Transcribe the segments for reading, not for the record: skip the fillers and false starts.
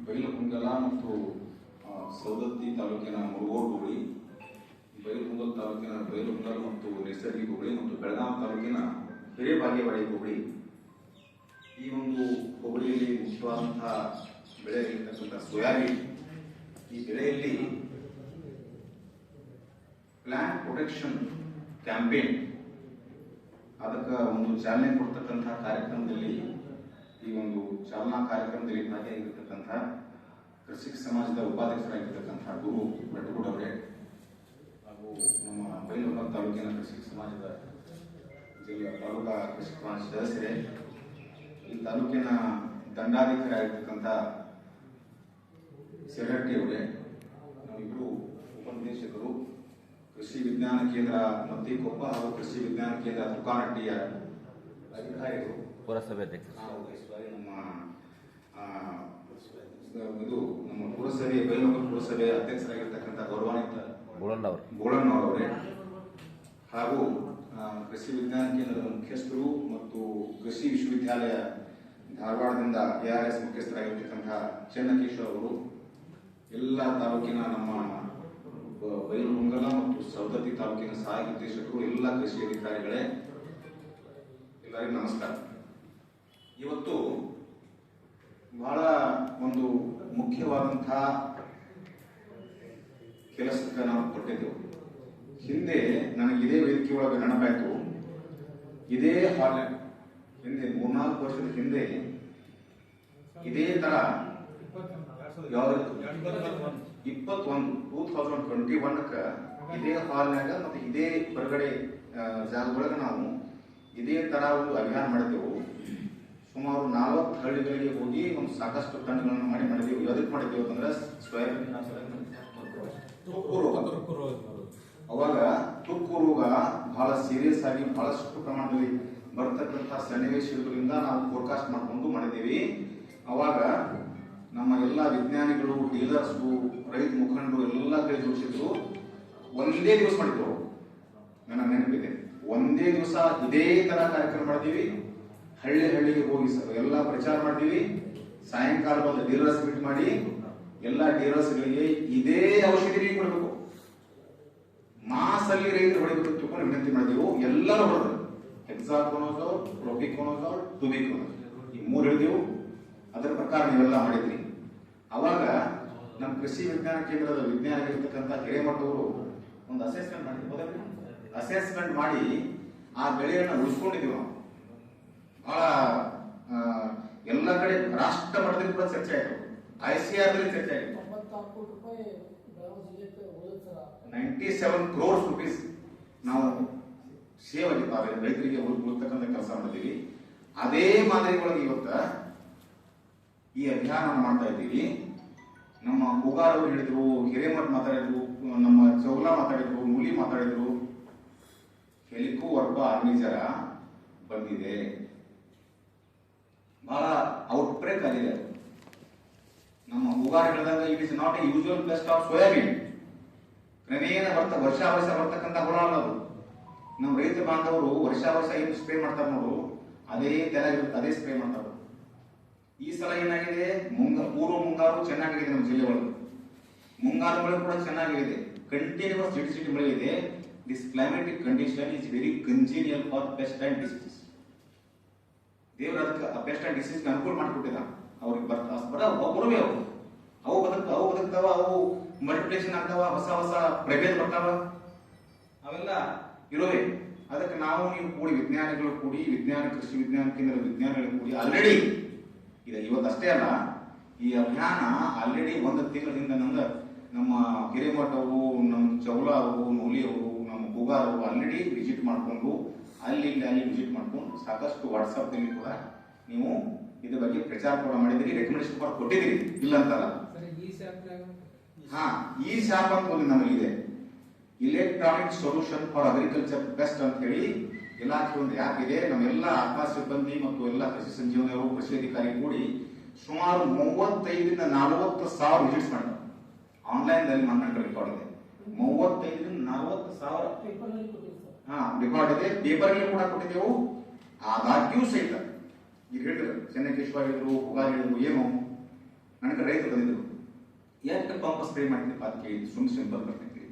ಬೈಲಹೊಂಗಲ ಮತ್ತು ಸವದತ್ತಿ ತಾಲೂಕಿನ ಮುರುಗೋಡು ಹೋಬಳಿ, ಬೈಲಹೊಂಗಲ ತಾಲೂಕಿನ ಬೈಲಹೊಂಗಲ ಮತ್ತು ನೈಸರ್ಗಿಕ ಹೋಬಳಿ ಮತ್ತು ಬೆಳಗಾವಿ ತಾಲೂಕಿನ ಹಿರೇಬಾಗೇವಾಡಿ ಹೋಬಳಿ. ಈ ಒಂದು ಹೋಬಳಿಯಲ್ಲಿ ಮುಖ್ಯವಾದಂತಹ ಬೆಳೆ ಇರತಕ್ಕಂಥ ಸೋಯಾಬೀನ್. ಈ ಬೆಳೆಯಲ್ಲಿ ಪ್ಲಾಂಟ್ ಪ್ರೊಟೆಕ್ಷನ್ ಕ್ಯಾಂಪೇನ್ ಅದಕ್ಕೆ ಒಂದು ಚಾಲನೆ ಕೊಡ್ತಕ್ಕಂತಹ ಕಾರ್ಯಕ್ರಮದಲ್ಲಿ, ಈ ಒಂದು ಚಾಲನಾ ಕಾರ್ಯಕ್ರಮದಲ್ಲಿ ಭಾಗಿಯಾಗಿರ್ತಕ್ಕಂಥ ಕೃಷಿ ಸಮಾಜದ ಉಪಾಧ್ಯಕ್ಷರಾಗಿರ್ತಕ್ಕಂಥ ಗುರು ಬೆಟ್ಟಗೂಡ್ ಅವರೇ ಹಾಗೂ ನಮ್ಮ ಬೈಲಹೊಂಗಲ ತಾಲೂಕಿನ ಕೃಷಿ ಸಮಾಜದ ಜಿಲ್ಲಾ ತಾಲೂಕಾ ಕೃಷಿ ಸಮಾಜ ಸದಸ್ಯರೇ, ಈ ತಾಲೂಕಿನ ದಂಡಾಧಿಕಾರಿಯಾಗಿರ್ತಕ್ಕಂಥ ಶೆರಟ್ಟಿ ಅವರೇ, ನಾವಿಬ್ಬರು ಉಪನಿರ್ದೇಶಕರು, ಕೃಷಿ ವಿಜ್ಞಾನ ಕೇಂದ್ರ ಮತ್ತಿಕೊಪ್ಪ ಹಾಗೂ ಕೃಷಿ ವಿಜ್ಞಾನ ಕೇಂದ್ರ ತುಕಾನಹಟ್ಟಿಯ ಅಧಿಕಾರಿಗಳು, ಪುರಸಭೆ ನಮ್ಮ ಪುರಸಭೆ ಬೈಲಹೊಂಗಲ ಪುರಸಭೆಯ ಅಧ್ಯಕ್ಷರಾಗಿರ್ತಕ್ಕಂಥ ಗೌರವಾನ್ವಿತ ಬೋಳಣ್ಣವರವರೇ ಹಾಗೂ ಕೃಷಿ ವಿಜ್ಞಾನ ಕೇಂದ್ರದ ಮುಖ್ಯಸ್ಥರು ಮತ್ತು ಕೃಷಿ ವಿಶ್ವವಿದ್ಯಾಲಯ ಧಾರವಾಡದಿಂದ ARS ಮುಖ್ಯಸ್ಥರಾಗಿರ್ತಕ್ಕಂಥ ಚೆನ್ನಕೇಶ್ವರ ಅವರು, ಎಲ್ಲ ತಾಲೂಕಿನ ನಮ್ಮ ಬೈಲಹೊಂಗಲ ಮತ್ತು ಸವದತ್ತಿ ತಾಲೂಕಿನ ಸಹಾಯಕ ನಿರ್ದೇಶಕರು, ಎಲ್ಲ ಕೃಷಿ ಅಧಿಕಾರಿಗಳೇ, ಎಲ್ಲರಿಗೂ ನಮಸ್ಕಾರ. ಇವತ್ತು ಬಹಳ ಒಂದು ಮುಖ್ಯವಾದಂತಹ ಕೆಲಸಕ್ಕೆ ನಾವು ಕೊಟ್ಟಿದ್ದೆವು. ಹಿಂದೆ ನನಗೆ ಇದೇ ವೇದಿಕೆ ಒಳಗೆ ನೆನಪಾಯಿತು, ಇದೇ ಹಾಲ್ ಹಿಂದೆ 3-4 ವರ್ಷದ ಹಿಂದೆ ಇದೇ ತರ 2021 ಇದೇ ಹಾಲ್ನಾಗ ಮತ್ತೆ ಇದೇ ಹೊರಗಡೆ ಜಾಗದೊಳಗೆ ನಾವು ಇದೇ ತರ ಒಂದು ಅಭಿಯಾನ ಮಾಡಿದೆವು. ಸುಮಾರು 40 ಹಳ್ಳಿಗಳಿಗೆ ಹೋಗಿ ಒಂದು ಸಾಕಷ್ಟು ತಂಡಗಳನ್ನು ಮಾಡಿದೆವು. ಅದಕ್ಕೆ ಮಾಡಿದೆವು ಅಂತಂದ್ರೆ ಸೋಯಾಬೀನ್ ಅವಾಗ ತುಕ್ಕು ರೋಗ ಬಹಳ ಸೀರಿಯಸ್ ಆಗಿ ಬಹಳಷ್ಟು ಪ್ರಮಾಣದಲ್ಲಿ ಬರ್ತಕ್ಕಂಥ ಸನ್ನಿವೇಶ ಇರೋದ್ರಿಂದ ನಾವು ಫೋರ್ಕಾಸ್ಟ್ ಮಾಡ್ಕೊಂಡು ಮಾಡಿದ್ದೀವಿ. ಅವಾಗ ನಮ್ಮ ಎಲ್ಲ ವಿಜ್ಞಾನಿಗಳು, ಡೀಲರ್ಸ್ಗಳು, ರೈತ ಮುಖಂಡರು ಎಲ್ಲ ಕೈ ಜೋಡಿಸಿದ್ರು. ಒಂದೇ ದಿವಸ ಮಾಡಿದ್ರು, ನನಗೆ ನೆನಪಿದೆ. ಒಂದೇ ದಿವಸ ಇದೇ ತರ ಕಾರ್ಯಕ್ರಮ ಮಾಡಿದೀವಿ. ಹಳ್ಳಿಗೆ ಹೋಗಿ ಎಲ್ಲ ಪ್ರಚಾರ ಮಾಡ್ತೀವಿ. ಸಾಯಂಕಾಲ ಬಂದು ಡೀಲರ್ಸ್ ಮೀಟ್ ಮಾಡಿ ಎಲ್ಲ ಡೀಲರ್ಸ್ಗಳಿಗೆ ಇದೇ ಔಷಧಿ ಕೊಡಬೇಕು, ಮಾಸ್ ಅಲ್ಲಿ ರೈತರು ಹೊಡಿಬೇಕು ತಿಳ್ಕೊಂಡು ವಿನಂತಿ ಮಾಡಿದೆವು. ಎಲ್ಲರೂ ಹೊಡೆದ್ರು. ಹೆಕ್ಸಾಕೋನೋಜೋಲ್, ಪ್ರೊಪಿಕೋನೋಜೋಲ್, ಟುಬಿಕೋನೋಜೋಲ್ ಈ 3 ಹೇಳಿದೆವು. ಅದರ ಪ್ರಕಾರ ನೀವೆಲ್ಲ ಮಾಡಿದ್ರಿ. ಅವಾಗ ನಮ್ಮ ಕೃಷಿ ವಿಜ್ಞಾನ ಕೇಂದ್ರದ ವಿಜ್ಞಾನಿಗಳಿರ್ತಕ್ಕಂಥ ಹಿರೇಮಠವರು ಒಂದು ಅಸೆಸ್ಮೆಂಟ್ ಮಾಡಿದ್ವಿ. ಅಸೆಸ್ಮೆಂಟ್ ಮಾಡಿ ಆ ಬೆಳೆಯನ್ನು ಉಳಿಸ್ಕೊಂಡಿದ್ದೀವಿ ನಾವು. ಬಹಳ ಎಲ್ಲ ಕಡೆ ರಾಷ್ಟ್ರ ಮಟ್ಟದಲ್ಲಿ ಕೂಡ ಚರ್ಚೆ ಆಯಿತು, ICR ದಲ್ಲಿ ಚರ್ಚೆ ಆಯಿತು. 97 crores rupees ನಾವು ಸೇವ್ ಆಗಿದ್ದಾವೆ ರೈತರಿಗೆ ಉಳಿಸ್ತಕ್ಕಂಥ ಕೆಲಸ ಮಾಡಿದ್ದೀವಿ. ಅದೇ ಮಾದರಿ ಒಳಗೆ ಇವತ್ತ ಈ ಅಭಿಯಾನ ಮಾಡ್ತಾ ಇದ್ದೀವಿ. ನಮ್ಮ ಕೂಗಾರ್ ಅವರು ಹೇಳಿದ್ರು, ಹಿರೇಮಠ್ ಮಾತಾಡಿದ್ರು, ನಮ್ಮ ಚೌಲಾ ಮಾತಾಡಿದ್ರು, ಮೂಲಿ ಮಾತಾಡಿದ್ರು. ಹೆಲಿಕೋವರ್ಪ ಆರ್ಮಿಜರ ಬಂದಿದೆ, ಬಹಳ ಔಟ್ಬ್ರೇಕ್ ಆಗಿದೆ. ನಮ್ಮ ಕೂಗಾರ್ ಹೇಳಿದಾಗ it is not A usual pest of soybean. ಕ್ರಮೇಣ ವರ್ಷ ಬರ್ತಕ್ಕಂಥ ಹುಳ ಅನ್ನೋದು. ನಮ್ಮ ರೈತ ಬಾಂಧವರು ವರ್ಷ ಏನು ಸ್ಪ್ರೇ ಮಾಡ್ತಾರೆ ನೋಡು, ಅದೇ ಅದೇ ಸ್ಪ್ರೇ ಮಾಡ್ತಾರೆ. ಈ ಸಲ ಏನಾಗಿದೆ, ಪೂರ್ವ ಮುಂಗಾರು ಚೆನ್ನಾಗಿದೆ. ನಮ್ಮ ಜಿಲ್ಲೆ ಒಳಗೆ ಮುಂಗಾರು ಮಳೆ ಕೂಡ ಚೆನ್ನಾಗಿದೆ. ಕಂಟಿನ್ಯೂಸ್ ಸಿಟಿ ಮಳೆ ಇದೆ. This climatic condition is very congenial for pest and disease. ದೇವರು ಅದಕ್ಕೆ ಪೆಸ್ಟ್ ಅಂಡ್ ಡಿಸೀಸ್ ಅನುಕೂಲ ಮಾಡಿಕೊಟ್ಟಿದ್ದ. ಅವ್ರಿಗೆ ಒಬ್ಬರವೇ ಅವು ಬದುಕ್ತಾವ, ಅವು ಮಲ್ಟಿಪ್ಲಿಕೇಶನ್ ಆಗ್ತಾವ, ಹೊಸ ಪ್ರಭೇದ ಬರ್ತಾವ, ಅವೆಲ್ಲ ಇರೋವೆ. ಅದಕ್ಕೆ ನಾವು ನೀವು ಕೂಡಿ, ವಿಜ್ಞಾನಿಗಳು ಕೂಡಿ, ಕೃಷಿ ವಿಜ್ಞಾನ ಕೇಂದ್ರದ ವಿಜ್ಞಾನಿಗಳು ಕೂಡಿ ಆಲ್ರೆಡಿ ಇವತ್ತಷ್ಟೇ ಅಲ್ಲ, ಈ ಅಭಿಯಾನ ಆಲ್ರೆಡಿ 1 ತಿಂಗಳಿಂದ ನಮ್ಮ ಹಿರೇಮಠ ಅವರು, ನಮ್ಮ ಚೌಲಾ ಅವರು, ನೂಲಿ ಅವರು, ನಮ್ಮ ಕೂಗಾರ್ ಅವರು ಆಲ್ರೆಡಿ ವಿಸಿಟ್ ಮಾಡಿಕೊಂಡು ಅಲ್ಲಿ ವಿಸಿಟ್ ಮಾಡ್ಕೊಂಡು ಸಾಕಷ್ಟು ವಾಟ್ಸ್ಆಪ್ ನಲ್ಲಿ ಕೂಡ ನೀವು ಇದ್ರ ಬಗ್ಗೆ ಪ್ರಚಾರ ಕೂಡ ಮಾಡಿದಿರಿ, ರೆಕಮೆಂಡೇಶನ್ ಕೂಡ ಕೊಟ್ಟಿದ್ದೀರಿ, ಇಲ್ಲ ಅಂತಲ್ಲ. ಈ ಶಾಪ್ ಅಂತ ಒಂದು ನಮಗಿದೆ, electronic solution for agriculture best ಅಂತ ಹೇಳಿ ಇಲಾಖೆ ಒಂದು ಆ್ಯಪ್ ಇದೆ. ನಮ್ಮೆಲ್ಲ ಆತ್ಮ ಸಿಬ್ಬಂದಿ ಮತ್ತು ಎಲ್ಲ ಕೃಷಿ ಸಂಜೀವನರು, ಕೃಷಿ ಅಧಿಕಾರಿ ಕೂಡಿ ಸುಮಾರು 35ರಿಂದ 40 ಸಾವಿರ ವಿಸಿಟ್ಸ್ ಮಾಡಿದ್ದಾರೆ. ಆನ್ಲೈನ್ ನಲ್ಲಿ ನನ್ನ ರೆಕಾರ್ಡ್ ಇದೆ. 35ರಿಂದ 40 ಸಾವಿರ ರೆಕಾರ್ಡ್ ಇದೆ. ಪೇಪರ್ ಕೂಡ ಕೊಟ್ಟಿದ್ದೆವು. ಆದಾಗ್ಯೂ ಸಹಿತ ಈಗ ಹೇಳಿದ್ರು, ಚೆನ್ನಕೇಶ್ವರ ಹೇಳಿದ್ರು, ಹುಗಾರ್ ಹೇಳಿದ್ರು, ಏನು ನನಗೆ ರೈತರು ಬಂದಿದ್ರು, ಎಷ್ಟು ಪಂಪ್ ಸ್ಪ್ರೇ ಮಾಡ್ತೀನಿ ಅಂತ ಕೇಳಿದ್ವಿ. ಸುಮ್ಮನೆ ಸಿಂಪಲ್ ಬರ್ತೀನಿ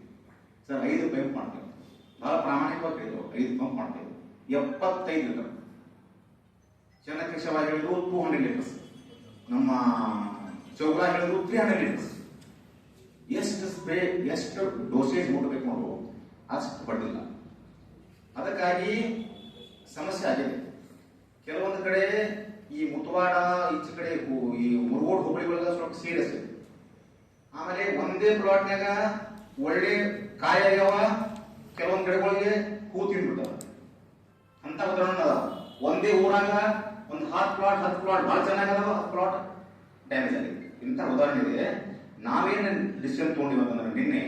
ಸರ್, 5 ಪಂಪ್ ಮಾಡ್ತೇವೆ. ಬಹಳ ಪ್ರಾಮಾಣಿಕವಾಗಿ ಹೇಳಿದ್ರು, 5 ಪಂಪ್ ಮಾಡ್ತೇವೆ, 75 ಲೀಟರ್. ಚೆನ್ನಕೇಶವ ಹೇಳಿದ್ರು 200 ಲೀಟರ್ಸ್, ನಮ್ಮ ಚೌಗ ಹೇಳಿದ್ರು 300 ಲೀಟರ್ಸ್. ಎಷ್ಟು ಸ್ಪ್ರೇ, ಎಷ್ಟು ಡೋಸೇಜ್ ಮುಟ್ಟಬೇಕು ನೋಡು, ಅಷ್ಟು ಬಡ್ಡಿಲ್ಲ. ಅದಕ್ಕಾಗಿ ಸಮಸ್ಯೆ ಆಗಿದೆ. ಕೆಲವೊಂದು ಕಡೆ ಈ ಮುತವಾಡ ಈಚೆ ಕಡೆ ಈ ಮುರುಗೋಡು ಹೋಬಳಿಗಳೆಲ್ಲ ಸ್ವಲ್ಪ ಸೀರಿಯಸ್ ಇದೆ. ಆಮೇಲೆ ಒಂದೇ ಪ್ಲಾಟ್ನಾಗ ಒಳ್ಳೆ ಕಾಯಿ ಆಗ್ಯಾವ, ಕೆಲವೊಂದ್ ಕಡೆಗಳಿಗೆ ಹೂ ತಿಂದ್ಬಿಡ್ತಾವ ಅಂತ ಉದಾಹರಣೆ ಅದಾವ. ಒಂದೇ ಊರಾಗ ಒಂದು 10 ಪ್ಲಾಟ್ ಬಹಳ ಚೆನ್ನಾಗದಾವ, 10 ಪ್ಲಾಟ್ ಡ್ಯಾಮೇಜ್ ಆಗಿದೆ. ಇಂಥ ಉದಾಹರಣೆ ಇದೆ. ನಾವೇನು ಡಿಸಿಷನ್ ತಗೊಂಡಿವಿ ಅಂತಂದ್ರೆ, ನಿನ್ನೆ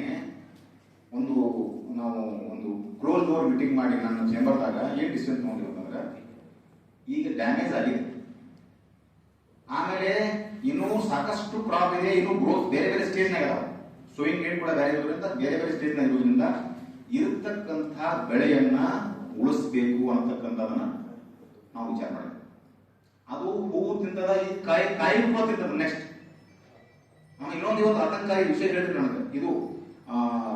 ನಾವು ಒಂದು ಕ್ಲೋಸ್ ಡೋರ್ ಮೀಟಿಂಗ್ ಮಾಡಿ ನನ್ನ ಚೇಂಬರ್ದಾಗ ಏನ್ ಡಿಸಿಷನ್ ತಗೊಂಡಿವಿ ಅಂತಂದ್ರೆ, ಈಗ ಡ್ಯಾಮೇಜ್ ಆಗಿದೆ, ಆಮೇಲೆ ಇನ್ನೂ ಸಾಕಷ್ಟು ಕ್ರಾಪ್ ಇದೆ, ಇನ್ನೂ ಗ್ರೋತ್ ಬೇರೆ ಬೇರೆ ಸ್ಟೇಜ್ನಾಗ ಅದಾವ. ಸೋಯಿಂಗ್ ರೇಟ್ ಕೂಡ ಬೇರೆ ಇರೋದ್ರಿಂದ ಬೇರೆ ಬೇರೆ ಸ್ಟೇಜ್ನಾಗ ಇರೋದ್ರಿಂದ ಇರತಕ್ಕಂಥ ಬೆಳೆಯನ್ನ ಉಳಿಸ್ಬೇಕು ಅಂತಕ್ಕಂಥದನ್ನ ನಾವು ವಿಚಾರ ಮಾಡಿದ್ವಿ. ಅದು ಹೂವು ತಿಂತದ, ಈ ಕಾಯಿ ಕೂಡ ತಿಂತದ. ನೆಕ್ಸ್ಟ್ ಇನ್ನೊಂದು ಇವತ್ತು ಆತಂಕಕಾರಿ ವಿಷಯ ಹೇಳಿದ್ರೆ ನನಗೆ, ಇದು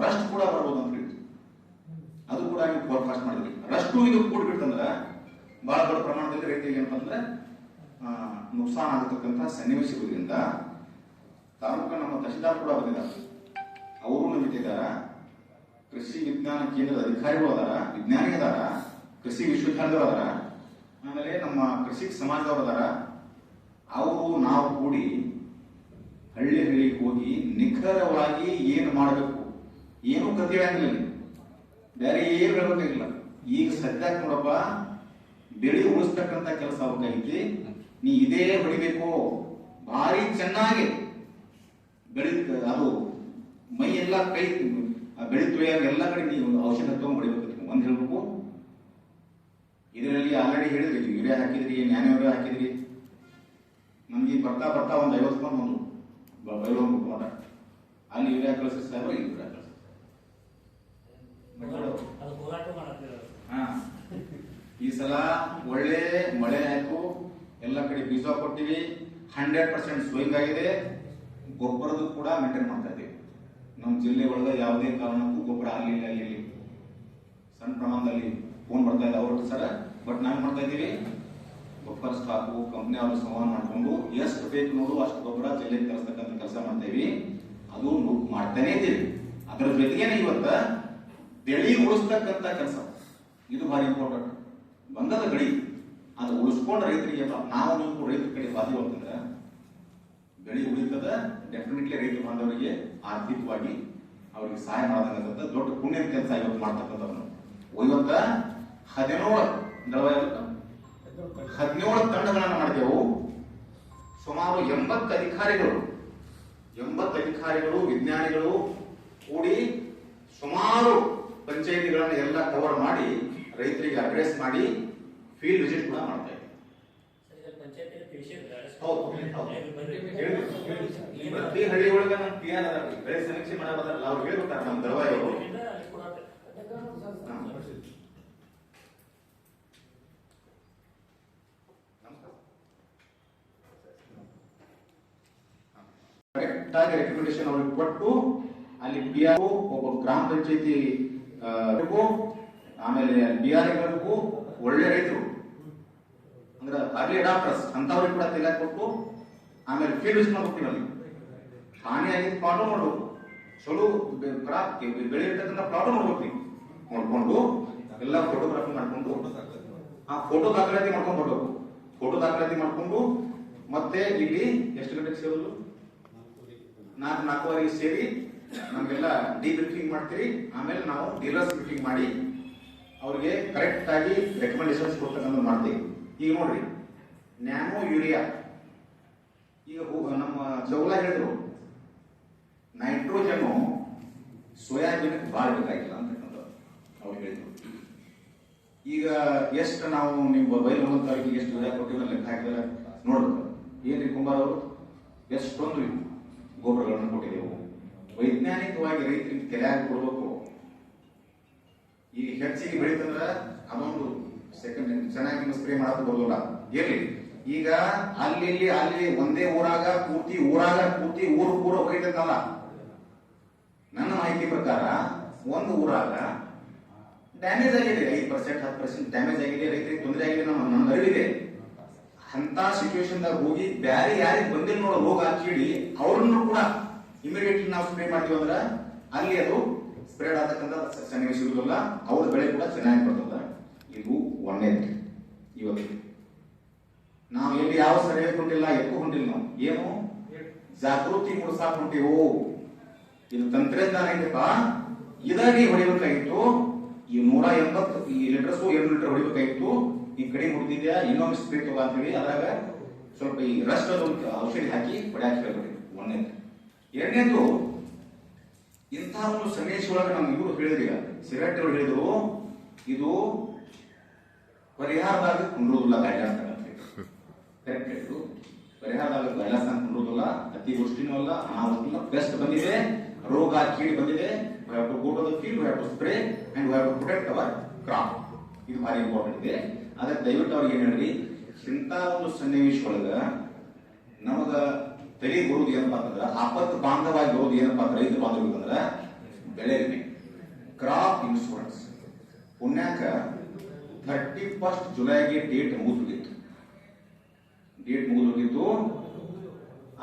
ರಸ್ಟ್ ಕೂಡ ಬರ್ಬೋದು ಅಂತ ಹೇಳಿದ್ರು. ಅದು ಕೂಡ ನೀವು ಫೋರ್ಕಾಸ್ಟ್ ಮಾಡಿದ್ರಿ. ರಷ್ಟು ಇದು ಕೂಡ್ಬಿಟ್ಟಂದ್ರೆ ಬಹಳ ದೊಡ್ಡ ಪ್ರಮಾಣದಲ್ಲಿ ರೈತರಿಗೆ ಏನಂತಂದ್ರೆ ನುಕ್ಸಾನ ಆಗತಕ್ಕಂಥ ಸನ್ನಿವೇಶ ಇರೋದ್ರಿಂದ ತಾಲೂಕ ನಮ್ಮ ತಹಶೀಲ್ದಾರ್ ಕೂಡ ಬಂದಿದ್ದಾರೆ, ಅವರು ನಮಗಿದ್ದಾರೆ. ಕೃಷಿ ವಿಜ್ಞಾನ ಕೇಂದ್ರದ ಅಧಿಕಾರಿಗಳು ಅದಾರ, ವಿಜ್ಞಾನಿ ಅದಾರ, ಕೃಷಿ ವಿಶ್ವವಿದ್ಯಾಲಯದವರು ಅದಾರ, ಆಮೇಲೆ ನಮ್ಮ ಕೃಷಿ ಸಮಾಜದವರು ಅದಾರ. ಅವರು ನಾವು ಕೂಡಿ ಹಳ್ಳಿಗೆ ಹೋಗಿ ನಿಖರವಾಗಿ ಏನು ಮಾಡಬೇಕು, ಏನು ಕಥೆ ಆಗಲಿಲ್ಲ, ಬೇರೆ ಏನು ಹೇಳಬೇಕಾಗಿಲ್ಲ. ಈಗ ಸದ್ಯಕ್ಕೆ ನೋಡಪ್ಪ, ಬೆಳೆ ಉಳಿಸ್ತಕ್ಕಂಥ ಕೆಲಸ ಆಗೈತಿ. ನೀ ಇದೇ ಹೊಡಿಬೇಕು, ಭಾರಿ ಚೆನ್ನಾಗಿ ಬೆಳಿ, ಅದು ಮೈ ಎಲ್ಲ ಕೈ ಬೆಳಿ ತೊಯ್ಯಾಗ ಎಲ್ಲ ಕಡೆ ನೀವು ಔಷಧ ತಗೊಂಡು ಹೊಡಿಬೇಕು. ಒಂದ್ ಹೇಳ್ಬೇಕು, ಇದರಲ್ಲಿ ಆಲ್ರೆಡಿ ಹೇಳಿದ್ರಿ, ಯೂರಿಯಾ ಹಾಕಿದ್ರಿ, ನ್ಯಾನೋ ಯೂರಿಯಾ ಹಾಕಿದ್ರಿ. ನಮ್ಗೆ ಬರ್ತಾ ಬರ್ತಾ ಒಂದು 50 ಮಂದಿ ಒಂದು ಬೈಲೋನ್ ಮುಟ್ಕೊಂಡ ಅಲ್ಲಿ ಯೂರಿಯಾ ಕಳಿಸಿ ಸಾಹೇಬ್ರು, ಇಲ್ಲಿ ಯೂರಿಯಾ ಕಳಿಸಿ. ಈ ಸಲ ಒಳ್ಳೆ ಮಳೆ ಆಯ್ತು, ಎಲ್ಲ ಕಡೆ ಬೀಜ ಕೊಟ್ಟಿವಿ, 100% ಸೋಯಿಂಗ್ ಆಗಿದೆ. ಗೊಬ್ಬರದ ಕೂಡ ಮೇಂಟೈನ್ ಮಾಡ್ತಾ ಇದ್ದೀವಿ. ನಮ್ಮ ಜಿಲ್ಲೆ ಒಳಗೆ ಯಾವುದೇ ಕಾರಣಕ್ಕೂ ಗೊಬ್ಬರ ಅಲ್ಲಿ ಸಣ್ಣ ಪ್ರಮಾಣದಲ್ಲಿ ಫೋನ್ ಬರ್ತಾ ಇದೆ ಅವ್ರ ಸರ. ಬಟ್ ನಾವು ಮಾಡ್ತಾ ಇದ್ದೀವಿ, ಗೊಬ್ಬರ ಸ್ಟಾಕು ಕಂಪ್ನಿ ಅವರು ಸಂವಹನ ಮಾಡಿಕೊಂಡು ಎಷ್ಟು ಬೇಕು ನೋಡು ಅಷ್ಟು ಗೊಬ್ಬರ ಜಿಲ್ಲೆಗೆ ತರಿಸ್ತಕ್ಕಂಥ ಕೆಲಸ ಮಾಡ್ತೇವಿ. ಅದು ಮಾಡ್ತಾನೆ ಇದ್ದೀವಿ. ಅದರ ಜೊತೆಗೇನೆ ಇವತ್ತ ಬೆಳಿ ಉಳಿಸ್ತಕ್ಕಂಥ ಕೆಲಸ, ಇದು ಭಾರಿ ಇಂಪಾರ್ಟೆಂಟ್. ಬಂದದ ಗಡಿ ಅದು ಉಳಿಸ್ಕೊಂಡ ರೈತರಿಗೆ, ನಾವು ನೀವು ರೈತರ ಕಡೆ ಬಾಧಿ ಹೋಗ್ತಂದ್ರೆ ಬೆಳೆ ಉಳಿತದ. ಡೆಫಿನೆಟ್ಲಿ ರೈತ ಬಾಂಧವರಿಗೆ ಆರ್ಥಿಕವಾಗಿ ಅವರಿಗೆ ಸಹಾಯ ಮಾಡತಕ್ಕಂಥ ದೊಡ್ಡ ಪುಣ್ಯದ ಕೆಲಸ ಇವತ್ತು ಮಾಡ್ತಕ್ಕಂಥವ್ರು. ಇವತ್ತ 17 ತಂಡಗಳನ್ನು ಮಾಡಿದೆವು. ಸುಮಾರು 80 ಅಧಿಕಾರಿಗಳು ವಿಜ್ಞಾನಿಗಳು ಕೂಡಿ ಸುಮಾರು ಪಂಚಾಯಿತಿಗಳನ್ನ ಎಲ್ಲ ಕವರ್ ಮಾಡಿ ರೈತರಿಗೆ ಅಡ್ರೆಸ್ ಮಾಡಿ ಫೀಲ್ಡ್ ವಿಸಿಟ್ ಕೂಡ ಮಾಡ್ತಾ ಇದ್ದೀವಿ. ಪ್ರತಿ ಹಳ್ಳಿ ಒಳಗ ನಮ್ಮ ಪಿಆರ್ ಬೆಳೆ ಸಮೀಕ್ಷೆ ಮಾಡಬಾರಲ್ಲ, ಅವ್ರು ಹೇಳ್ಬಿಡ್ತಾರೆ ನಮ್ಮ ದಳವಾಯಿ ಅವರು. ಕರೆಕ್ಟ್ ಆಗಿ ರೆಕಮೆಂಡೇಶನ್ ಅವ್ರಿಗೆ ಕೊಟ್ಟು ಅಲ್ಲಿ ಪಿಆರ್ ಒಬ್ಬ ಗ್ರಾಮ ಪಂಚಾಯತಿ ಆಮೇಲೆ ಬಿಆರ್ಗೂ ಒಳ್ಳೆ ರೈತರು ಅಂದ್ರೆ ಅರ್ಲಿ ಅಡಾಪ್ಟರ್ಸ್ ಅಂತವ್ರಿಗೆ ಕೂಡ ತೆಗೆದು ಕೊಟ್ಟು ಆಮೇಲೆ ಫೀಲ್ಡ್ ವಿಸಿಟ್ ಮಾಡ್ಬಿಡ್ತೀವಿ. ಅಲ್ಲಿ ಹಾನಿ ಆಗಿದ್ದು ಪ್ಲಾಟು ನೋಡ್ಬೇಕು, ಚಲೋ ಕ್ರಾಪ್ ಬೆಳೆ ಇರ್ತಕ್ಕಂಥ ಪ್ಲಾಟು ನೋಡ್ಬೇಕು. ನೋಡ್ಕೊಂಡು ಎಲ್ಲ ಫೋಟೋಗ್ರಾಫಿ ಮಾಡ್ಕೊಂಡು ಆ ಫೋಟೋ ದಾಖಲಾತಿ ಮಾಡ್ಕೊಂಡು ಬರ್ಬೇಕು. ಫೋಟೋ ದಾಖಲಾತಿ ಮಾಡ್ಕೊಂಡು ಮತ್ತೆ ಇಲ್ಲಿ ಎಷ್ಟು ಗಂಟೆಗೆ ಸೇರೋದು, 4:00-4:15 ಸೇರಿ ನಮ್ಗೆಲ್ಲ ಡಿಬ್ರೀಫಿಂಗ್ ಮಾಡ್ತೀರಿ. ಆಮೇಲೆ ನಾವು ಡೀಲರ್ಸ್ ಮೀಟಿಂಗ್ ಮಾಡಿ ಅವ್ರಿಗೆ ಕರೆಕ್ಟ್ ಆಗಿ ರೆಕಮೆಂಡೇಶನ್ಸ್ ಕೊಡ್ತಕ್ಕಂಥ ಮಾಡ್ತೀವಿ. ಈಗ ನೋಡ್ರಿ, ನ್ಯಾನೋ ಯೂರಿಯಾ ಈಗ ನಮ್ಮ ಚೌಲ ಹೇಳಿದ್ರು, ನೈಟ್ರೋಜನ್ ಸೋಯಾಬೀನ್ ಭಾಳ ಬೇಕಾಗಿಲ್ಲ ಅಂತಕ್ಕಂಥ ಅವ್ರು ಹೇಳಿದ್ರು. ಈಗ ಎಷ್ಟು ನಾವು ನೀವು ಮೊಬೈಲ್ ಹೋಗ್ತಾರಿಗೆ ಎಷ್ಟು ಯೂರಿಯಾ ಕೊಟ್ಟಿಲ್ಲ ಲೆಕ್ಕ ಹಾಕಿದ್ರೆ ನೋಡ್ಬೇಕು. ಏನ್ರಿ ಕುಮಾರ್ ಅವರು ಎಷ್ಟೊಂದು ಗೊಬ್ಬರಗಳನ್ನು ಕೊಟ್ಟಿದ್ದೆವು. ವೈಜ್ಞಾನಿಕವಾಗಿ ರೈತರಿಗೆ ತಲೆಯಾಗಿ ಕೊಡ್ಬೇಕು. ಈಗ ಹೆಚ್ಚಿಗೆ ಬೆಳೀತಂದ್ರೆ ಅದೊಂದು ಸೆಕೆಂಡ್ ಚೆನ್ನಾಗಿ ಸ್ಪ್ರೇ ಮಾಡೋದು ಬರೋದಿಲ್ಲ. ಇರ್ಲಿ, ಈಗ ಅಲ್ಲಿ ಒಂದೇ ಊರಾಗ ಪೂರ್ತಿ ಊರು ಪೂರ ಹೋಗಿದ್ದಲ್ಲ. ನನ್ನ ಮಾಹಿತಿ ಪ್ರಕಾರ ಒಂದು ಊರಾಗ ಡ್ಯಾಮೇಜ್ ಆಗಿದೆ, 5% 10% ಡ್ಯಾಮೇಜ್ ಆಗಿದೆ, ರೈತರಿಗೆ ತೊಂದರೆ ಆಗಿದೆ, ನನ್ನ ಅರಿವಿದೆ. ಅಂತ ಸಿಚುವೇಶನ್ ದಾಗ ಹೋಗಿ ಬ್ಯಾರೆ ಯಾರಿಗೆ ಬಂದಿಲ್ಲ ನೋಡೋ ರೋಗ ಹಚ್ಚಿಡಿ ಅವ್ರನ್ನು ಕೂಡ ಇಮಿಡಿಯೇಟ್ಲಿ ನಾವು ಸ್ಪ್ರೇ ಮಾಡ್ತೀವಿ ಅಂದ್ರೆ ಅಲ್ಲಿ ಅದು ಸ್ಪ್ರೆಡ್ ಆಗತಕ್ಕಂಥ ಸನ್ನಿವೇಶ ಇರುವುದಿಲ್ಲ, ಅವ್ರ ಬೆಳೆ ಕೂಡ ಚೆನ್ನಾಗಿ ಬರ್ತದ. ಇದು ಒಂದೇದು. ಇವತ್ತು ನಾವು ಎಲ್ಲಿ ಯಾವ ಸರ್ವೆ ಕೊಂಡಿಲ್ಲ, ಎಕ್ಕೂ ಹೊಂದಿಲ್ಲ. ನಾವು ಏನು ಜಾಗೃತಿ ಮೂಡಿಸಾಕ್ ಹೊಂಟಿವು. ಇದು ತಂತ್ರಜ್ಞಾನ ಇದಪ್ಪ, ಇದಾಗಿ ಹೊಡಿಬೇಕಾಗಿತ್ತು. ಈ 180 ಲೀಟರ್ಸು 2 ಲೀಟರ್ ಹೊಡಿಬೇಕಾಗಿತ್ತು. ಈ ಕಡಿಮೆ ಹೊಡೆದಿದ್ಯಾ ಇನ್ನೊಂದು ಸ್ಪ್ರೇ ತಗೋ ಅಂತ ಹೇಳಿ ಅದ್ರಾಗ ಸ್ವಲ್ಪ ಈ ರಸ್ಟ್ ಔಷಧಿ ಹಾಕಿ ಹೊಡ್ಯಾಕ್ ಹೇಳ್ಬೇಕು. ಒಂದೇದು. ಎರಡನೇದು, ಇಂತಹ ಒಂದು ಸನ್ನಿವೇಶ ಒಳಗೆ ನಮ್ಗೆ ಇವರು ಹೇಳಿದ್ರಿ, ಸಿಗರೇಟ್ ಹೇಳಿದ್ರು ಇದು ಪರಿಹಾರದಾಗ ಕುಂಡ್ರುದಿಲ್ಲ ಗೈಡ್ಲೈನ್ಸ್ ಅಂತ. ಕರೆಕ್ಟ್ ಹೇಳಿದ್ರು, ಪರಿಹಾರದಾಗ ಗೈಡ್ಲೈನ್ಸ್ ಅಂತ ಕುಂಡ್ರುದಿಲ್ಲ. ಅತಿವೃಷ್ಟಿನೂ ಅಲ್ಲ, ಅನಾವೃಷ್ಟಿನೂ. ಬೆಸ್ಟ್ ಬಂದಿದೆ, ರೋಗ ಕೀಡಿ ಬಂದಿದೆ. we have to go to the field, we have to spray and we have to protect our crop. ಇದು ಭಾರಿ ಇಂಪಾರ್ಟೆಂಟ್ ಇದೆ. ಅದಕ್ಕೆ ದಯವಿಟ್ಟು ಅವ್ರಿಗೆ ಏನ್ ಹೇಳ್ರಿ, ಇಂಥ ಒಂದು ಸನ್ನಿವೇಶ ಒಳಗ ನಮಗ ತಲೆ ಬರುವುದು ಏನಪ್ಪಾ ಅಂತಂದ್ರ, ಆಪತ್ತು ಬಾಂಧವಾಗಿ ಬರೋದು ಏನಪ್ಪಾ ಅಂತ ರೈತ ಬಾಂಧವ್ರಿಗೆ ಅಂದ್ರ ಬೆಳೆ ವಿಮೆ, ಕ್ರಾಪ್ ಇನ್ಶೂರೆನ್ಸ್. ಪುಣ್ಯಾಕ 31 ಜುಲೈಗೆ ಡೇಟ್ ಮುಗಿದೋಗಿತ್ತು.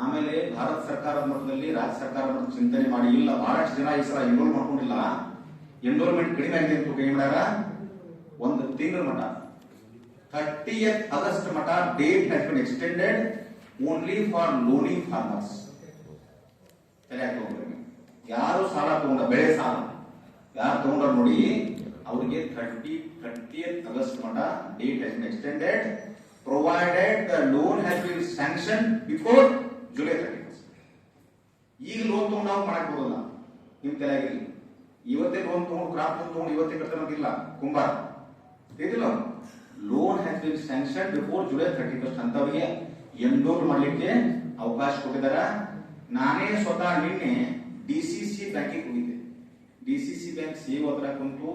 ಆಮೇಲೆ ಭಾರತ ಸರ್ಕಾರದ ಮಟ್ಟದಲ್ಲಿ ರಾಜ್ಯ ಸರ್ಕಾರದ ಮಟ್ಟದಲ್ಲಿ ಚಿಂತನೆ ಮಾಡಿ ಇಲ್ಲ, ಬಹಳಷ್ಟು ಜನ ಈ ಸಲ ಎನ್ರೋಲ್ ಮಾಡ್ಕೊಂಡಿಲ್ಲ, ಎನ್ರೋಲ್ಮೆಂಟ್ ಕಡಿಮೆ ಆಗಿದೆ ಅಂತ ಕೈ ಮಾಡ್ಯಾರ. ಒಂದು ತಿಂಗಳ ಮಟ್ಟ 30th ಆಗಸ್ಟ್ ಮಟ್ಟ date has been extended only for loaning farmers. ಯಾರು ಸಾಲ ತಗೊಂಡ, ಬೆಳೆ ಸಾಲ ಯಾರು ತಗೊಂಡ್ರ ನೋಡಿ, ಅವರಿಗೆ 30th ಆಗಸ್ಟ್ ಮಟ್ಟ date has been extended provided the loan has been sanction before July 31st. ಈಗ ಲೋನ್ ತಗೊಂಡು ನಾವು ಮಾಡಕ್ ಬರೋಲ್ಲ, ನಿಮ್ ತಲೆಯಾಗಿರ್ಲಿ. ಇವತ್ತೇ ಲೋನ್ ತಗೊಂಡು ಕ್ರಾಪ್ ತಗೊಂಡು ಇವತ್ತೇ ಕಟ್ಟೋದಿಲ್ಲ ಕುಂಬಾರ ಇದಿಲ್ಲ. Loan has been sanction before July 31st ಅಂತವರಿಗೆ ಎನ್ರೋಲ್ ಮಾಡ್ಲಿಕ್ಕೆ ಅವಕಾಶ ಕೊಟ್ಟಿದ್ದಾರೆ. ನಾನೇ ಸ್ವತಃ ನಿನ್ನೆ ಡಿಸಿಸಿ ಬ್ಯಾಂಕಿಗೆ ಹೋಗಿದ್ದೆ. ಡಿಸಿಸಿ ಬ್ಯಾಂಕ್ ಸೇವ್ ಹತ್ರ ಕುಂತು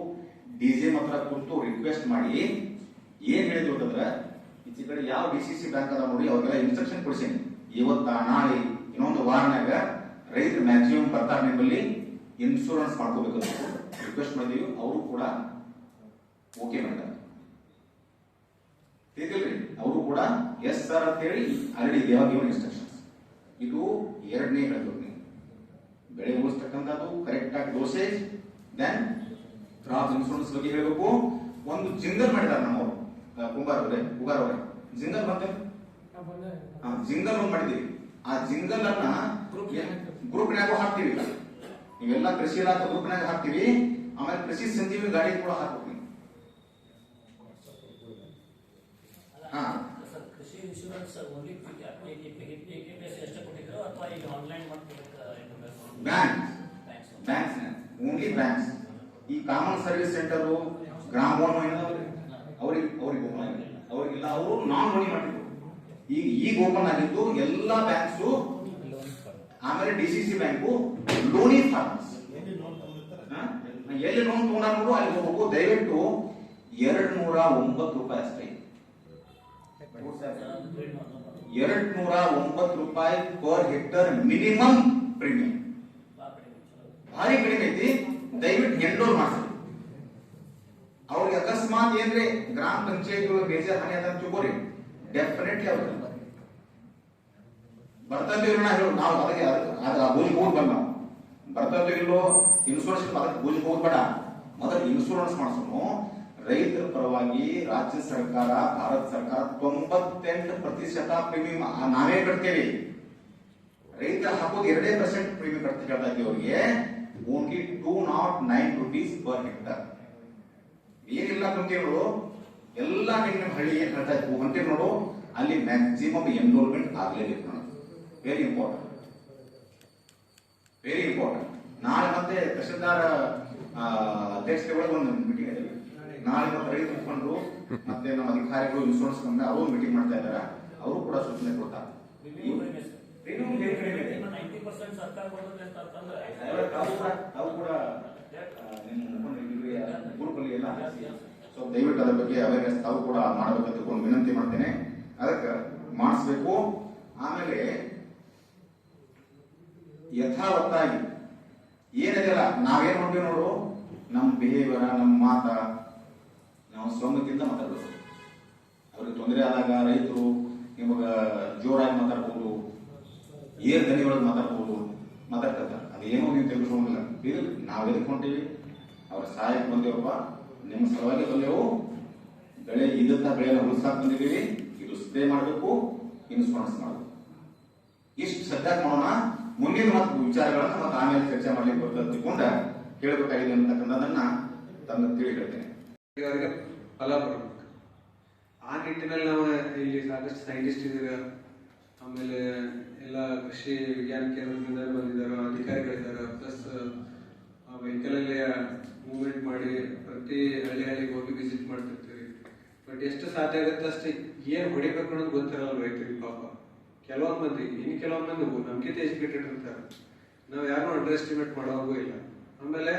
ಡಿಜಿಎಂ ಹತ್ರ ಕುಂತು ರಿಕ್ವೆಸ್ಟ್ ಮಾಡಿ ಏನ್ ಹೇಳಿದ್ರು ಅಂತಂದ್ರೆ, ಈಚೆ ಕಡೆ ಯಾವ ಡಿಸಿಸಿ ಬ್ಯಾಂಕ್ ಅದ ನೋಡಿ ಅವ್ರಿಗೆಲ್ಲ ಇನ್ಸ್ಟ್ರಕ್ಷನ್ ಕೊಡಿಸೀನಿ. ಇವತ್ತ ನಾಳೆ ಇನ್ನೊಂದು ವಾರನಾಗ ರೈತರು ಮ್ಯಾಕ್ಸಿಮಮ್ ಬರ್ತಾರೆ, ನಿಮ್ಮಲ್ಲಿ ಇನ್ಶೂರೆನ್ಸ್ ಮಾಡ್ಕೋಬೇಕು ಅಂತ ರಿಕ್ವೆಸ್ಟ್ ಮಾಡಿದೀವಿ. ಅವರು ಕೂಡ ಓಕೆ ಮಾಡ್ತಾರೆ, ತಿಳಿದಿಲ್ರಿ? ಅವರು ಕೂಡ ಎಸ್ ಸರ್ ಅಂತ ಹೇಳಿ ಆಲ್ರೆಡಿ ದೇವ ಗಿವನ್ ಇನ್ಸ್ಟ್ರಕ್ಷನ್ಸ್. ಇದು ಎರಡನೇ ಹೇಳಿದ್ರು, ನೀವು ಬೆಳೆ ಉಳಿಸ್ತಕ್ಕಂಥದ್ದು ಕರೆಕ್ಟ್ ಆಗಿ ಡೋಸೇಜ್, ದೆನ್ ಕ್ರಾಪ್ ಇನ್ಶೂರೆನ್ಸ್ ಬಗ್ಗೆ ಹೇಳಬೇಕು. ಒಂದು ಜಿಂಗಲ್ ಮಾಡಿದ್ದಾರೆ ನಮ್ಮವರು, ಉಗಾರ್ ಅವರೇ ಜಿಂಗಲ್ ಬಂದ ಜಿಂಗಲ್ ಒಂದು ಮಾಡಿದೀವಿ. ಆ ಜಿಂಗಲ್ ಅನ್ನ ಗ್ರೂಪ್ನಾಗೂ ಹಾಕ್ತೀವಿ. ನೀವೆಲ್ಲ ಕೃಷಿ ಇಲಾಖೆ ಗ್ರೂಪ್ನಾಗ ಹಾಕ್ತೀವಿ. ಆಮೇಲೆ ಕೃಷಿ ಸಂಜೀವಿ ಗಾಡಿ ಕೂಡ ಹಾಕ್ತೀವಿ. ಕೃಷಿ ಇನ್ಶೂರೆನ್ಸ್ ಓನ್ಲಿ ಬ್ಯಾಂಕ್ಸ್ ಈ ಕಾಮನ್ ಸರ್ವಿಸ್ ಸೆಂಟರ್ ಗ್ರಾಮ ಅವ್ರಿಗಿಲ್ಲ, ಅವರು ನಾನ್ ಲೋನಿ ಮಾಡಿದ್ರು. ಈಗ ಓಪನ್ ಆಗಿದ್ದು ಎಲ್ಲಾ ಬ್ಯಾಂಕ್ಸ್. ಆಮೇಲೆ ಡಿಸಿಸಿ ಬ್ಯಾಂಕು ಲೋನಿ ಫಾರ್ಮರ್ಸ್ ಎಲ್ಲಿ ಲೋನ್ ತಗೊಂಡ ನೋಡು ಅಲ್ಲಿ ಹೋಗ್ಬೇಕು. ದಯವಿಟ್ಟು 209 ರೂಪಾಯಿ ಅಷ್ಟೇ, 209 ರೂಪಾಯಿ ಪರ್ ಹೆಕ್ಟರ್ ಮಿನಿಮಮ್ ಪ್ರೀಮಿಯಂ. ಭಾರಿ ಕಡಿಮೆ ಐತಿ. ದಯವಿಟ್ಟು ಎನ್ರೋಲ್ ಮಾಡ್ರಿ. ಅವ್ರಿಗೆ ಅಕಸ್ಮಾತ್ ಏನ್ರಿ ಗ್ರಾಮ ಪಂಚಾಯತ್ ಬೇಜಾರ್ ಹಾನಿ ಅದ ತಿಳ್ಕೋರಿ, ಡೆಫಿನೆಟ್ಲಿ ಅವ್ರು ಬರ್ತೇವೆ ನಾವು ಅದಕ್ಕೆ ಬೂಜ್ ಹೋಗಿ ಬಂದ ನಾವು ಬರ್ತೇವೆ ಇಲ್ಲೋ ಇನ್ಶೂರೆನ್ಸ್ ಅದಕ್ಕೆ ಬೂಜ್ ಹೋಗ್ಬೇಡ. ಮೊದಲು ಇನ್ಶೂರೆನ್ಸ್ ಮಾಡಿಸೋನು ರೈತರ ಪರವಾಗಿ ರಾಜ್ಯ ಸರ್ಕಾರ, ಭಾರತ ಸರ್ಕಾರ 98% ಪ್ರೀಮಿಯಂ ನಾವೇ ಕಟ್ತೇವೆ. ರೈತರ ಹಾಕೋದು 2% ಪ್ರೀಮಿಯಂ ಕಟ್ತಾ ಇದ್ದೀವಿ. ಅವರಿಗೆ ಓನ್ಲಿ 209 rupees ಪರ್ ಹೆಕ್ಟರ್. ಏನಿಲ್ಲ ಕುಂತೀವಿ ಎಲ್ಲ ನಿಮ್ಮ ಹಳ್ಳಿ ಏನ್ ಹೇಳ್ತಾ ಇದ್ವು ಅಂತೀವಿ ನೋಡು, ಅಲ್ಲಿ ಮ್ಯಾಕ್ಸಿಮಮ್ ಎನ್ರೋಲ್ಮೆಂಟ್ ಆಗಲೇಬೇಕು. ನಾನು ವೆರಿ ಇಂಪಾರ್ಟೆಂಟ್. ನಾಳೆ ಮತ್ತೆ ತಹಶೀಲ್ದಾರ್ ಅಧ್ಯಕ್ಷತೆ ಒಳಗೆ ಒಂದು ಮೀಟಿಂಗ್ ಇದೆ. ನಾಳೆ ಮತ್ತೆ ರೈತ ಮುಖಂಡರು ಮತ್ತೆ ನಮ್ಮ ಅಧಿಕಾರಿಗಳು ಇನ್ಶೂರೆನ್ಸ್ ಕಂಪನಿ ಅವರು ಮೀಟಿಂಗ್ ಮಾಡ್ತಾ ಇದ್ದಾರೆ. ಅವರು ಕೂಡ ಸೂಚನೆ ಕೊಡ್ತಾರೆ. ಅವು ಕೂಡ ಗ್ರೂಪ್ ಅಲ್ಲಿ ಎಲ್ಲ. ಸೊ ದಯವಿಟ್ಟು ಅದರ ಬಗ್ಗೆ ಅವೇರ್ನೆಸ್ ತಾವು ಕೂಡ ಮಾಡಬೇಕಂತ ವಿನಂತಿ ಮಾಡ್ತೇನೆ. ಅದಕ್ಕೆ ಮಾಡಿಸ್ಬೇಕು. ಆಮೇಲೆ ಯಥಾವತ್ತಾಗಿ ಏನಿದೆಯಲ್ಲ ನಾವೇನ್ ಮಾಡ್ತೀವಿ ನೋಡು, ನಮ್ಮ ಬಿಹೇವಿಯರ್, ನಮ್ಮ ಮಾತ, ನಾವು ಸೌಮ್ಯದಿಂದ ಮಾತಾಡಬೇಕು. ಅವ್ರಿಗೆ ತೊಂದರೆ ಆದಾಗ ರೈತರು ನಿಮಗ ಜೋರಾಗಿ ಮಾತಾಡ್ಬೋದು, ಏರ್ ದನಿ ಒಳಗೆ ಮಾತಾಡ್ತಾರೆ. ಅದೇನೋ ನೀವು ತಿಳ್ಕೊಳ್ಳೋಂಗಿಲ್ಲ. ಇದು ನಾವು ಎದ್ಕೊಂತೀವಿ, ಅವ್ರ ಸಹಾಯಕ್ಕೆ ಬಂದೇವಪ್ಪ, ನಿಮ್ಮ ಸಲುವಾಗಿ ಬಂದೆವು, ಬೆಳೆ ಇದ್ದಂತ ಬೆಳೆನ ಉಳಿಸಾಕ್ ಬಂದಿದ್ದೀವಿ, ಇದು ಸ್ಪ್ರೇ ಮಾಡಬೇಕು, ಇನ್ಶೂರೆನ್ಸ್ ಮಾಡಬೇಕು. ಇಷ್ಟು ಸದ್ಯಕ್ಕೆ ಮಾಡೋಣ. ಮುಂದಿನ ಮತ್ತು ವಿಚಾರಗಳನ್ನ ಮತ್ತೆ ಆಮೇಲೆ ಚರ್ಚೆ ಮಾಡ್ಲಿಕ್ಕೆ ಬರ್ತದೆ ತಿಳ್ಕೊಂಡ ಹೇಳ್ಬೇಕಾಗಿದೆ ಅಂತಕ್ಕಂಥದನ್ನ ತಮ್ಮ ತಿಳಿ ಹೇಳ್ತೇನೆ. ಅವರಿಗೆ ಫಲ ಬರಬೇಕು. ಆ ನಿಟ್ಟಿನಲ್ಲಿ ನಾವು ಇಲ್ಲಿ ಸಾಕಷ್ಟು ಸೈಂಟಿಸ್ಟ್ ಇದ್ದಾರೆ, ಆಮೇಲೆ ಎಲ್ಲ ಕೃಷಿ ವಿಜ್ಞಾನ ಕೇಂದ್ರದಿಂದ ಬಂದಿದ್ದಾರೆ, ಅಧಿಕಾರಿಗಳಿದ್ದಾರೆ, ಪ್ಲಸ್ ವೆಹಿಕಲ್ ಅಲ್ಲಿ ಮೂವ್ಮೆಂಟ್ ಮಾಡಿ ಪ್ರತಿ ಹಳ್ಳಿಗೆ ಹೋಗಿ ವಿಸಿಟ್ ಮಾಡ್ತಿರ್ತೀವಿ. ಬಟ್ ಎಷ್ಟು ಸಾಧ್ಯ ಆಗುತ್ತೆ ಅಷ್ಟೇ ಏನ್ ಹೊಡಿಬೇಕು ಅನ್ನೋದು ಗೊತ್ತಿರಲ್ಲ ರೈತರಿಗೆ ಪಾಪ. ಕೆಲವೊಂದು ಮಂದಿ ನಮ್ಗಿಂತ ಎಜುಕೇಟೆಡ್ ಇರ್ತಾರೆ, ನಾವ್ ಯಾರು ಅಂಡರ್ ಎಸ್ಟಿಮೇಟ್ ಮಾಡೋವಾಗೂ ಇಲ್ಲ, ಆಮೇಲೆ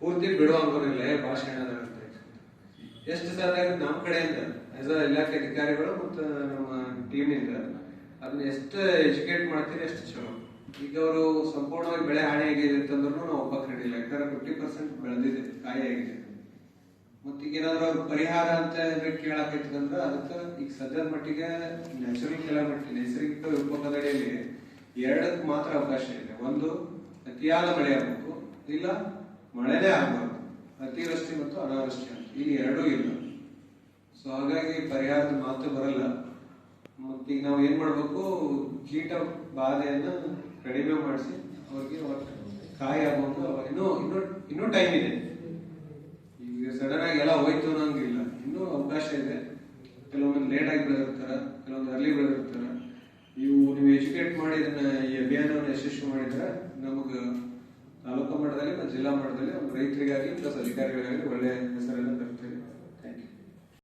ಪೂರ್ತಿ ಬಿಡುವಂಗೂ ಇಲ್ಲ, ಭಾಷೆ ಅಂತ ಎಷ್ಟು ಸಾಧ್ಯ ಆಗುತ್ತೆ ನಮ್ಮ ಕಡೆಯಿಂದ ಆಸ್ ಅ ಇಲಾಖೆ ಅಧಿಕಾರಿಗಳು ಮತ್ತು ನಮ್ಮ ಟೀಮ್ನಿಂದ ಅದನ್ನ ಎಷ್ಟು ಎಜುಕೇಟ್ ಮಾಡ್ತೀರಿ ಅಷ್ಟು ಚಲೋ. ಈಗ ಅವರು ಸಂಪೂರ್ಣವಾಗಿ ಬೆಳೆ ಹಾನಿ ಆಗಿದೆ ಅಂತಂದ್ರೂ ನಾವು ಒಪ್ಪಕ್ಕೆ ರೆಡಿ ಇಲ್ಲ, ಯಾಕಂದ್ರೆ 50% ಬೆಳೆದಿದೆ, ಕಾಯಿ ಆಗಿದೆ. ಮತ್ತೀಗ ಏನಾದ್ರು ಅವ್ರ ಪರಿಹಾರ ಅಂತ ಕೇಳಾಕೈತಂದ್ರೆ ಅದಕ್ಕೆ ಈಗ ಸದ್ಯದ ಮಟ್ಟಿಗೆ ನ್ಯಾಚುರಲ್ ಕೆಲಾಮಿಟಿ, ನೈಸರ್ಗಿಕ ವಿಕೋಪದಡಿಯಲ್ಲಿ ಎರಡಕ್ಕೆ ಮಾತ್ರ ಅವಕಾಶ ಇದೆ. ಒಂದು ಅತಿಯಾದ ಮಳೆ ಆಗಬೇಕು, ಇಲ್ಲ ಮಳೆನೇ ಆಗಬಾರ್ದು, ಅತಿವೃಷ್ಟಿ ಮತ್ತು ಅನಾವೃಷ್ಟಿ ಅಂತ ಇಲ್ಲಿ ಎರಡೂ ಇಲ್ಲ. ಸೊ ಹಾಗಾಗಿ ಪರಿಹಾರದ ಮಾತು ಬರಲ್ಲ. ಮತ್ತೀಗ ನಾವು ಏನ್ ಮಾಡ್ಬೇಕು, ಕೀಟ ಬಾಧೆಯನ್ನ ಕಡಿಮೆ ಮಾಡಿಸಿ ಅವ್ರಿಗೆ ಕಾಯಿ ಆಗುವಂತ ಇನ್ನೂ ಟೈಮ್ ಇದೆ. ಈಗ ಸಡನ್ ಆಗಿ ಎಲ್ಲ ಹೋಯ್ತು ಅನ್ನೋಂಗಿಲ್ಲ, ಇನ್ನೂ ಅವಕಾಶ ಇದೆ. ಕೆಲವೊಂದು ಲೇಟ್ ಆಗಿ ಬೆಳೆದಿರ್ತಾರ, ಕೆಲವೊಂದು ಅರ್ಲಿ ಬೆಳೆದಿರ್ತಾರ. ನೀವು ಎಜುಕೇಟ್ ಮಾಡಿ ಇದನ್ನ ಈ ಅಭಿಯಾನವನ್ನು ಯಶಸ್ವಿ ಮಾಡಿದ್ರೆ ನಮಗ ತಾಲೂಕು ಮಟ್ಟದಲ್ಲಿ ಮತ್ತು ಜಿಲ್ಲಾ ಮಟ್ಟದಲ್ಲಿ ರೈತರಿಗಾಗಿ ಪ್ಲಸ್ ಅಧಿಕಾರಿಗಳಿಗಾಗಿ ಒಳ್ಳೆ ಹೆಸರನ್ನು ತರ್ತೇವೆ.